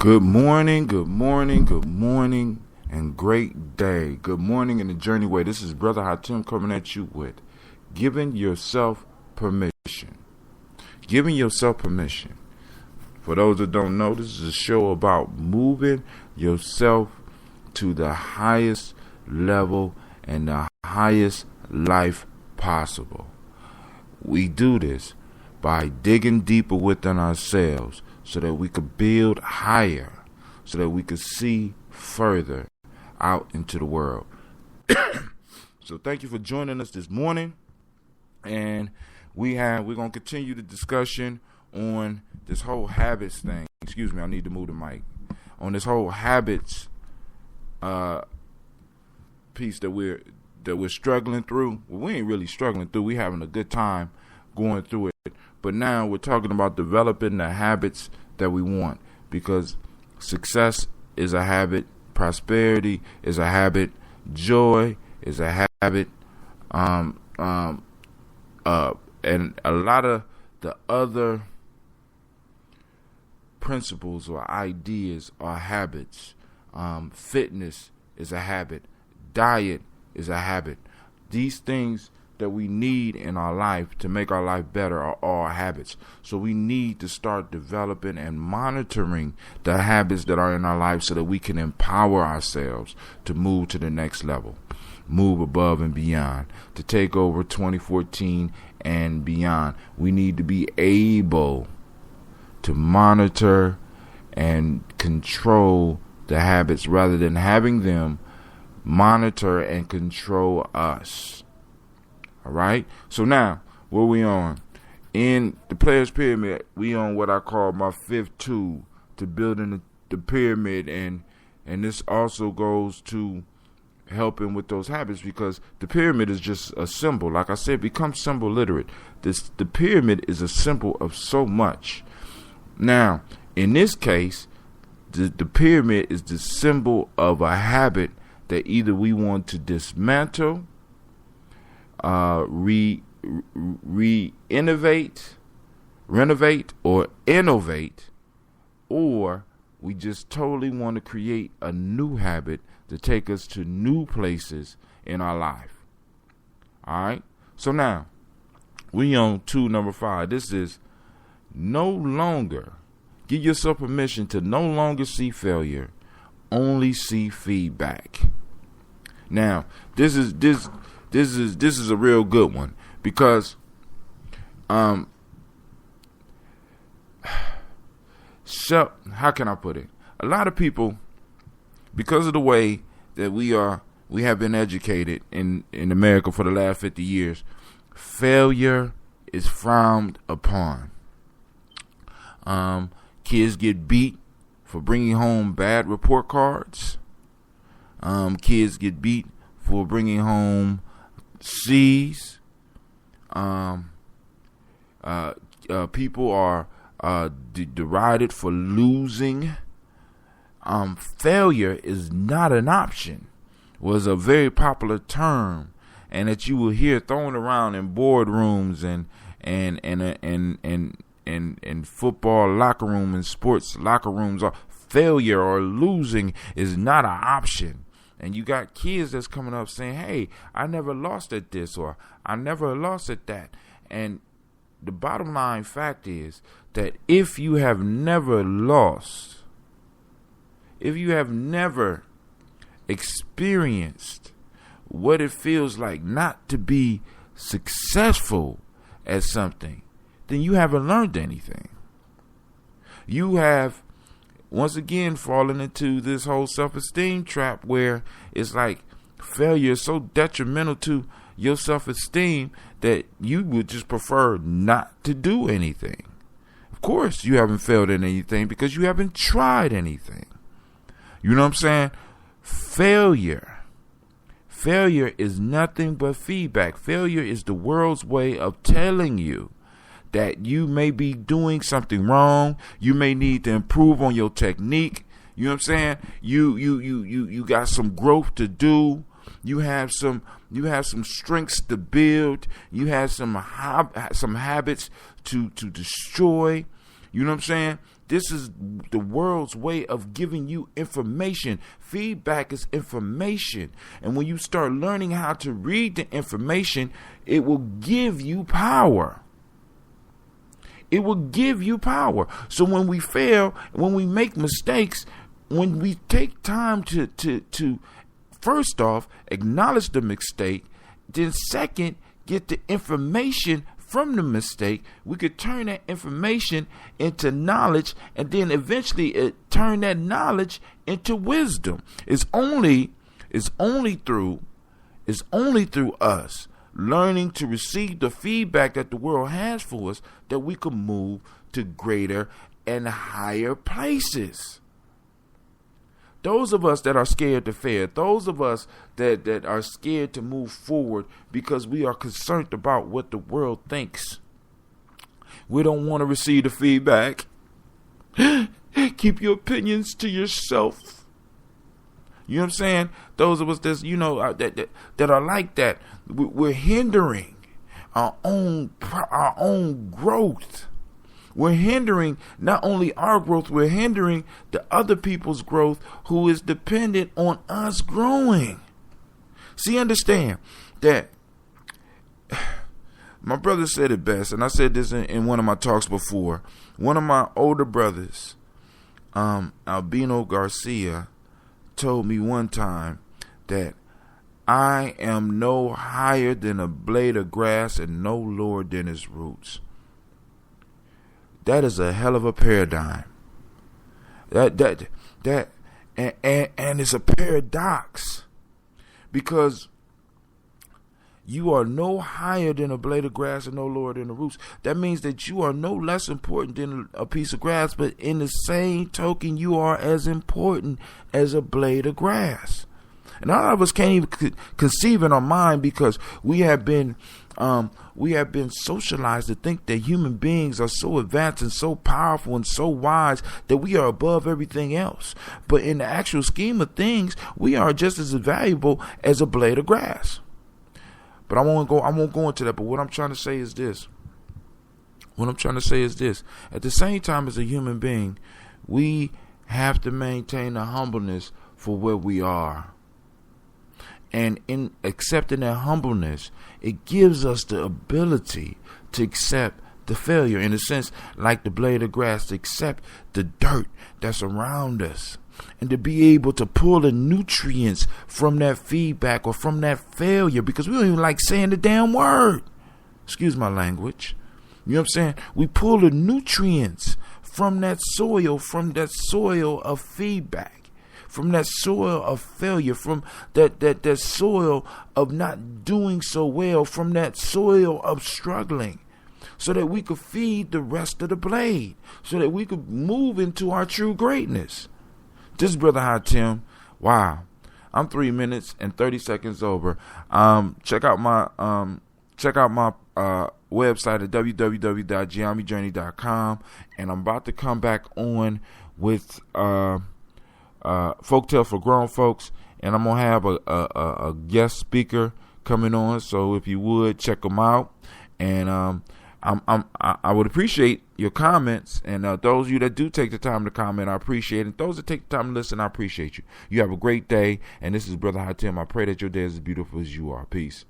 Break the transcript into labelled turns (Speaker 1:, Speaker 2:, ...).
Speaker 1: Good morning, good morning, good morning, and great day. Good morning in the journey way. This is Brother Hatim coming at you with giving yourself permission. Giving yourself permission. For those that don't know, this is a show about moving yourself to the highest level and the highest life possible. We do this by digging deeper within ourselves so that we could build higher, so that we could see further out into the world. So thank you for joining us this morning. And we're going to continue the discussion on this whole habits thing. Excuse me, I need to move the mic. On this whole habits piece that we're struggling through. Well, we ain't really struggling through. We're having a good time going through it. But now we're talking about developing the habits that we want, because success is a habit, prosperity is a habit, joy is a habit, and a lot of the other principles or ideas are habits. Fitness is a habit, diet is a habit. These things that we need in our life to make our life better are all habits. So we need to start developing and monitoring the habits that are in our life so that we can empower ourselves to move to the next level, move above and beyond, to take over 2014 and beyond. We need to be able to monitor and control the habits rather than having them monitor and control us. All right. So now, where we on? In the players pyramid, we on what I call my fifth tool to building the pyramid, and this also goes to helping with those habits, because the pyramid is just a symbol. Like I said, become symbol literate. The pyramid is a symbol of so much. Now, in this case, the pyramid is the symbol of a habit that either we want to dismantle, renovate, or innovate, or we just totally want to create a new habit to take us to new places in our life. All right. So now we on tool number 5. This is no longer. Give yourself permission to no longer see failure, only see feedback. Now, this is a real good one, because so how can I put it? A lot of people, because of the way that we have been educated in America for the last 50 years, failure is frowned upon. Kids get beat for bringing home bad report cards. Kids get beat for bringing home C's. People are derided for losing. Failure is not an option was a very popular term, and that you will hear thrown around in boardrooms and football locker room and sports locker rooms. Failure or losing is not an option. And you got kids that's coming up saying, hey, I never lost at this, or I never lost at that. And the bottom line fact is that if you have never lost, if you have never experienced what it feels like not to be successful at something, then you haven't learned anything. You have, once again, fallen into this whole self-esteem trap where it's like failure is so detrimental to your self-esteem that you would just prefer not to do anything. Of course, you haven't failed in anything because you haven't tried anything. You know what I'm saying? Failure is nothing but feedback. Failure is the world's way of telling you that you may be doing something wrong. You may need to improve on your technique. You know what I'm saying? You got some growth to do. You have some strengths to build. You have some habits to destroy. You know what I'm saying? This is the world's way of giving you information. Feedback is information. And when you start learning how to read the information, it will give you power. It will give you power. So when we fail, when we make mistakes, when we take time to first off, acknowledge the mistake, then second, get the information from the mistake, we could turn that information into knowledge, and then eventually turn that knowledge into wisdom. It's only through us learning to receive the feedback that the world has for us that we can move to greater and higher places. Those of us that are scared to fail, those of us that are scared to move forward because we are concerned about what the world thinks. We don't want to receive the feedback. Keep your opinions to yourself. You know what I'm saying? Those of us that's, that are like that, we're hindering our own growth. We're hindering not only our growth, we're hindering the other people's growth who is dependent on us growing. See, understand that my brother said it best, and I said this in one of my talks before. One of my older brothers, Albino Garcia, told me one time that I am no higher than a blade of grass and no lower than its roots. That is a hell of a paradigm. And it's a paradox, because you are no higher than a blade of grass and no lower than the roots. That means that you are no less important than a piece of grass, but in the same token, you are as important as a blade of grass. And a lot of us can't even conceive in our mind, because we have been socialized to think that human beings are so advanced and so powerful and so wise that we are above everything else. But in the actual scheme of things, we are just as valuable as a blade of grass. But I won't go into that. But what I'm trying to say is this. At the same time, as a human being, we have to maintain the humbleness for where we are. And in accepting that humbleness, it gives us the ability to accept the failure, in a sense, like the blade of grass, to accept the dirt that's around us, and to be able to pull the nutrients from that feedback or from that failure, because we don't even like saying the damn word. Excuse my language. You know what I'm saying? We pull the nutrients from that soil of feedback, from that soil of failure, from that soil of not doing so well, from that soil of struggling, so that we could feed the rest of the blade, so that we could move into our true greatness. This is Brother High Tim. Wow. I'm 3 minutes and 30 seconds over. Check out my website at www.giamijourney.com, and I'm about to come back on with Folktale for Grown Folks, and I'm gonna have a guest speaker coming on. So if you would check them out, and I would appreciate your comments, and those of you that do take the time to comment, I appreciate it. And those that take the time to listen, I appreciate you. You have a great day, and this is Brother High Tim. I pray that your day is as beautiful as you are. Peace.